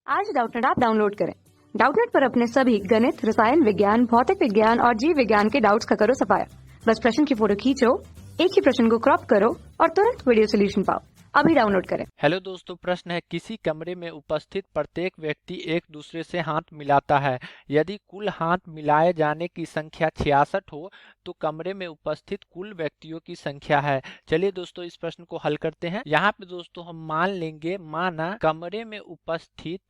आज Doubtnut app download करें। Doubtnut पर अपने सभी गणित, रसायन विज्ञान, भौतिक विज्ञान और जीव विज्ञान के डाउट्स का करो सफाया। बस प्रश्न की फोटो खींचो, एक ही प्रश्न को क्रॉप करो और तुरंत वीडियो सोल्यूशन पाओ। अभी डाउनलोड करें। हेलो दोस्तों, प्रश्न है किसी कमरे में उपस्थित प्रत्येक व्यक्ति एक दूसरे से हाथ मिलाता है। यदि कुल हाथ मिलाए जाने की संख्या 66 हो तो कमरे में उपस्थित कुल व्यक्तियों की संख्या है। चलिए दोस्तों, इस प्रश्न को हल करते हैं। यहाँ पे दोस्तों हम मान लेंगे, माना कमरे में उपस्थित,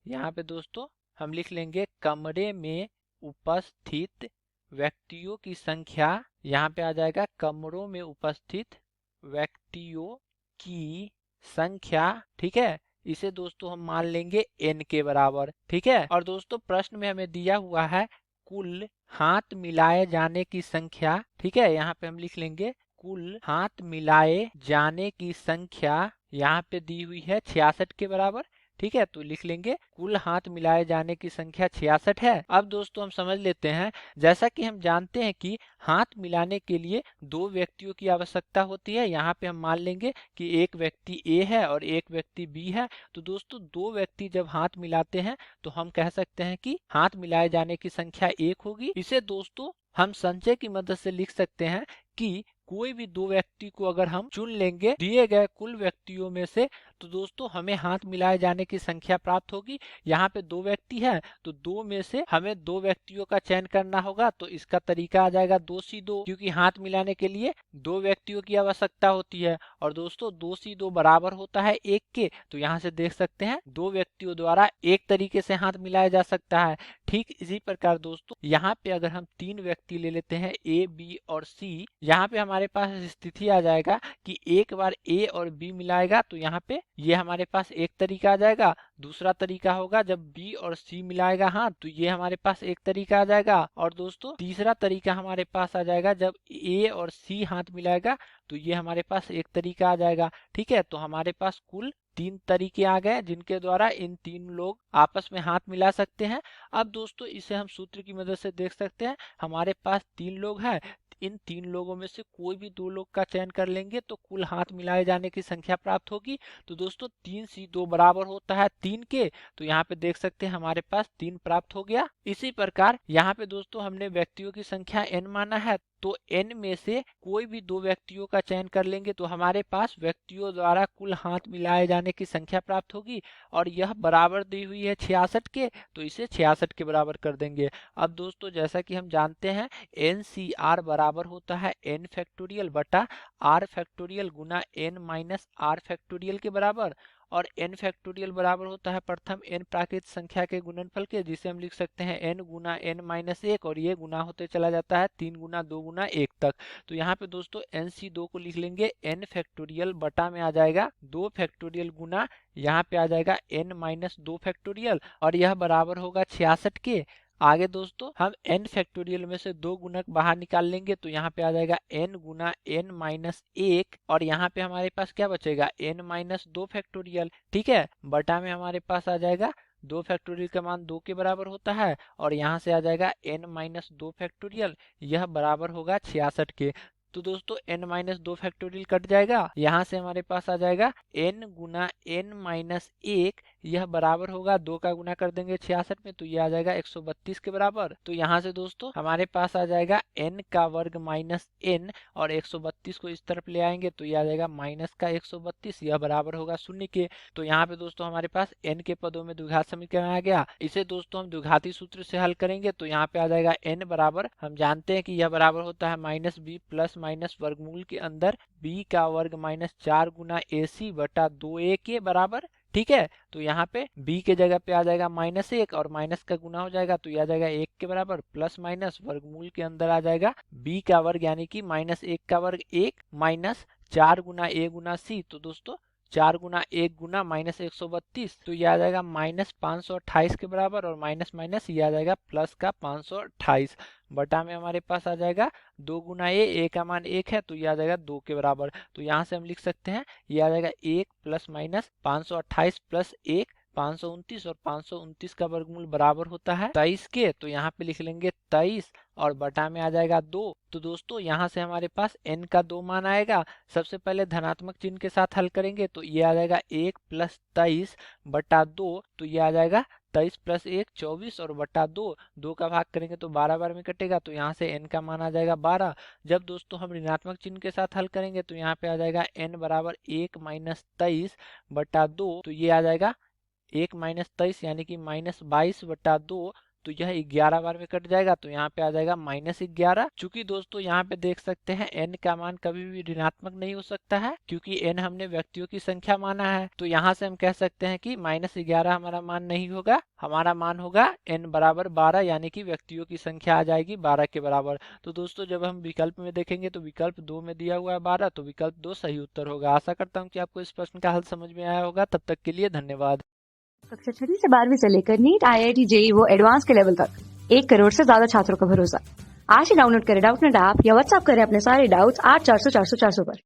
यहाँ पे दोस्तों हम लिख लेंगे कमरे में उपस्थित व्यक्तियों की संख्या। यहाँ पे आ जाएगा कमरों में उपस्थित व्यक्तियों की संख्या। ठीक है, इसे दोस्तों हम मान लेंगे n के बराबर। ठीक है, और दोस्तों प्रश्न में हमें दिया हुआ है कुल हाथ मिलाए जाने की संख्या। ठीक है, यहाँ पे हम लिख लेंगे कुल हाथ मिलाए जाने की संख्या यहाँ पे दी हुई है 66 के बराबर। ठीक है, तो लिख लेंगे कुल हाथ मिलाए जाने की संख्या 66 है। अब दोस्तों हम समझ लेते हैं, जैसा कि हम जानते हैं कि हाथ मिलाने के लिए दो व्यक्तियों की आवश्यकता होती है। यहाँ पे हम मान लेंगे कि एक व्यक्ति ए है और एक व्यक्ति बी है। तो दोस्तों दो व्यक्ति जब हाथ मिलाते हैं तो हम कह सकते हैं कि हाथ मिलाए जाने की संख्या 1 होगी। इसे दोस्तों हम संचय की मदद से लिख सकते हैं कि कोई भी दो व्यक्ति को अगर हम चुन लेंगे दिए गए कुल व्यक्तियों में से, तो दोस्तों हमें हाथ मिलाए जाने की संख्या प्राप्त होगी। यहाँ पे दो व्यक्ति है तो दो में से हमें दो व्यक्तियों का चयन करना होगा। तो इसका तरीका आ जाएगा 2C2, क्योंकि हाथ मिलाने के लिए दो व्यक्तियों की आवश्यकता होती है। और दोस्तों 2C2 बराबर होता है 1 के। तो यहाँ से देख सकते हैं दो व्यक्तियों द्वारा एक तरीके से हाथ मिलाया जा सकता है। ठीक इसी प्रकार दोस्तों यहाँ पे अगर हम तीन व्यक्ति ले लेते हैं ए, बी और सी, यहाँ पे हमारे पास स्थिति आ जाएगा कि एक बार ए और बी मिलाएगा तो यहाँ पे ये हमारे पास एक तरीका आ जाएगा। दूसरा तरीका होगा जब बी और सी मिलाएगा हाथ, तो ये हमारे पास एक तरीका आ जाएगा। और दोस्तों तीसरा तरीका हमारे पास आ जाएगा जब ए और सी हाथ मिलाएगा, तो ये हमारे पास एक तरीका आ जाएगा। ठीक है, तो हमारे पास कुल 3 तरीके आ गए जिनके द्वारा इन तीन लोग आपस में हाथ मिला सकते हैं। अब दोस्तों इसे हम सूत्र की मदद से देख सकते हैं। हमारे पास 3 लोग हैं, इन 3 लोगों में से कोई भी 2 लोग का चयन कर लेंगे तो कुल हाथ मिलाए जाने की संख्या प्राप्त होगी। तो दोस्तों 3C2 बराबर होता है 3 के। तो यहाँ पे देख सकते हैं हमारे पास 3 प्राप्त हो गया। इसी प्रकार यहाँ पे दोस्तों हमने व्यक्तियों की संख्या n माना है, तो n में से कोई भी दो व्यक्तियों का चयन कर लेंगे तो हमारे पास व्यक्तियों द्वारा कुल हाथ मिलाए जाने की संख्या प्राप्त होगी। और यह बराबर दी हुई है 66 के, तो इसे 66 के बराबर कर देंगे। अब दोस्तों जैसा कि हम जानते हैं NCR बराबर होता है n फैक्टोरियल बटा r फैक्टोरियल गुना n माइनस r फैक्टोरियल के बराबर। और n फैक्टोरियल बराबर होता है प्रथम n प्राकृत संख्या के गुणनफल के, जिसे हम लिख सकते हैं n गुना n माइनस 1, और ये गुना होते चला जाता है 3 गुना 2 गुना 1 तक। तो यहाँ पे दोस्तों NC2 को लिख लेंगे n फैक्टोरियल बटा में आ जाएगा 2 फैक्टोरियल गुना यहाँ पे आ जाएगा n माइनस 2 फैक्टोरियल, और यह बराबर होगा 66 के। आगे दोस्तों हम n फैक्टोरियल में से दो गुणक बाहर निकाल लेंगे तो यहाँ पे आ जाएगा n गुना n माइनस 1, और यहाँ पे हमारे पास क्या बचेगा n माइनस 2 फैक्टोरियल। ठीक है, बटा में हमारे पास आ जाएगा 2 फैक्टोरियल का मान 2 के बराबर होता है, और यहाँ से आ जाएगा n माइनस 2 फैक्टोरियल, यह बराबर होगा 66 के। तो दोस्तों n माइनस 2 फैक्टोरियल कट जाएगा, यहाँ से हमारे पास आ जाएगा n गुना n माइनस 1, यह बराबर होगा 2 का गुना कर देंगे 66 में तो ये आ जाएगा 132 के बराबर। तो यहाँ से दोस्तों हमारे पास आ जाएगा n का वर्ग माइनस n, और 132 को इस तरफ ले आएंगे तो ये आ जाएगा माइनस का 132, यह बराबर होगा 0 के। तो यहाँ पे दोस्तों हमारे पास n के पदों में द्विघात समीकरण आ गया। इसे दोस्तों हम द्विघाती सूत्र से हल करेंगे तो यहाँ पे आ जाएगा n बराबर, हम जानते हैं कि यह बराबर होता है माइनस बी प्लस माइनस वर्गमूल के अंदर b का वर्ग माइनस 4 गुना AC बटा 2a के बराबर। ठीक है, तो यहाँ पे b के जगह पे आ जाएगा माइनस 1 और माइनस का गुना हो जाएगा तो यह आ जाएगा 1 के बराबर, प्लस माइनस वर्गमूल के अंदर आ जाएगा b का वर्ग यानी कि माइनस 1 का वर्ग 1 minus 4 Guna a Guna c। तो दोस्तों 4 गुना 1 गुना माइनस 132, तो यह आ जाएगा माइनस 528 के बराबर, और माइनस माइनस ये आ जाएगा प्लस का 528, बटा में हमारे पास आ जाएगा 2 गुना ए का मान 1 है तो ये आ जाएगा 2 के बराबर। तो यहाँ से हम लिख सकते हैं ये आ जाएगा 1 प्लस माइनस 528 प्लस 1 529 और 529 का वर्गमूल बराबर होता है 23 के, तो यहाँ पे लिख लेंगे 23 और बटा में आ जाएगा 2। तो दोस्तों यहाँ से हमारे पास n का 2 मान आएगा। सबसे पहले धनात्मक चिन्ह के साथ हल करेंगे तो ये आ जाएगा 1 + 23 बटा 2, तो ये आ जाएगा 23 + 1 24 और बटा 2, 2 का भाग करेंगे तो 12 बार में कटेगा, तो यहाँ से n का मान आ जाएगा 12। जब दोस्तों हम ऋणात्मक चिन्ह के साथ हल करेंगे तो यहाँ पे आ जाएगा n बराबर 1 - 23 बटा 2, तो ये आ जाएगा 1 - 23 यानी कि -22 बटा 2, तो यह 11 बार में कट जाएगा, तो यहाँ पे आ जाएगा -11। चूंकि दोस्तों यहाँ पे देख सकते हैं n का मान कभी भी ऋणात्मक नहीं हो सकता है, क्योंकि n हमने व्यक्तियों की संख्या माना है, तो यहाँ से हम कह सकते हैं कि -11 हमारा मान नहीं होगा, हमारा मान होगा n बराबर 12 यानी कि व्यक्तियों की संख्या आ जाएगी 12 के बराबर। तो दोस्तों जब हम विकल्प में देखेंगे तो विकल्प 2 में दिया हुआ है 12, तो विकल्प 2 सही उत्तर होगा। आशा करता हूँ कि आपको इस प्रश्न का हल समझ में आया होगा। तब तक के लिए धन्यवाद। कक्षा 6वीं से 12वीं से लेकर नीट, IIT, JEE वो एडवांस के लेवल तक 1 करोड़ से ज्यादा छात्रों का भरोसा। आज ही डाउनलोड करें डाउटनेट ऐप या व्हाट्सएप करें अपने सारे डाउट्स 8400 400 400 पर।